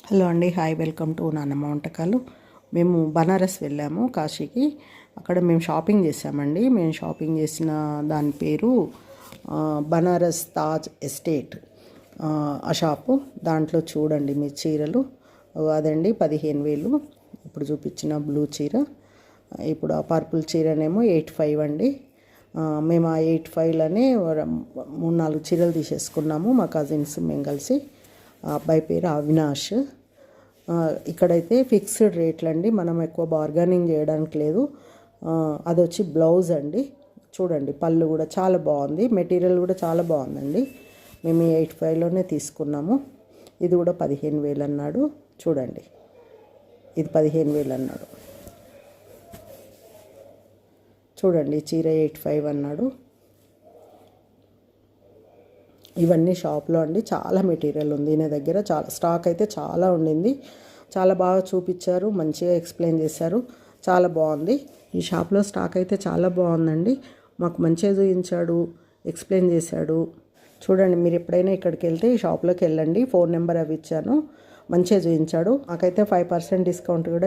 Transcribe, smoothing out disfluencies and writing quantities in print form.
Hello అండి, hi, welcome to నాన్నమ్మ వంటకాలు. మేము బనారస్ వెళ్ళాము, కాశీకి. అక్కడ మేము షాపింగ్ చేసామండి. మేము షాపింగ్ చేసిన దాని పేరు బనారస్ తాజ్ ఎస్టేట్. ఆ షాపు దాంట్లో చూడండి మీ చీరలు. అదండి 15,000 ఇప్పుడు చూపించిన బ్లూ చీర. ఇప్పుడు ఆ పర్పుల్ చీరనేమో 85 అండి. మేము ఆ 85లోనే 3-4 చీరలు తీసేసుకున్నాము, మా కజిన్స్ మేము కలిసి. ఆ అబ్బాయి పేరు అవినాష్. ఇక్కడైతే ఫిక్స్డ్ రేట్లు అండి, మనం ఎక్కువ బార్గెనింగ్ చేయడానికి లేదు. అది వచ్చి బ్లౌజ్ అండి. చూడండి, పళ్ళు కూడా చాలా బాగుంది, మెటీరియల్ కూడా చాలా బాగుందండి. మేము 85లోనే తీసుకున్నాము. ఇది కూడా 15,000 అన్నాడు. చూడండి, ఇది 15,000 అన్నాడు. చూడండి, చీర 85 అన్నాడు. ఇవన్నీ షాప్లో అండి, చాలా మెటీరియల్ ఉంది ఈయన దగ్గర. చాలా స్టాక్ అయితే చాలా ఉండింది. చాలా బాగా చూపించారు, మంచిగా ఎక్స్ప్లెయిన్ చేశారు, చాలా బాగుంది. ఈ షాప్లో స్టాక్ అయితే చాలా బాగుందండి. మాకు మంచిగా చూపించాడు, ఎక్స్ప్లెయిన్ చేశాడు. చూడండి, మీరు ఎప్పుడైనా ఇక్కడికి వెళ్తే ఈ షాప్లోకి వెళ్ళండి. ఫోన్ నెంబర్ అవి ఇచ్చాను. మంచిగా చూపించాడు. మాకైతే 5% డిస్కౌంట్ కూడా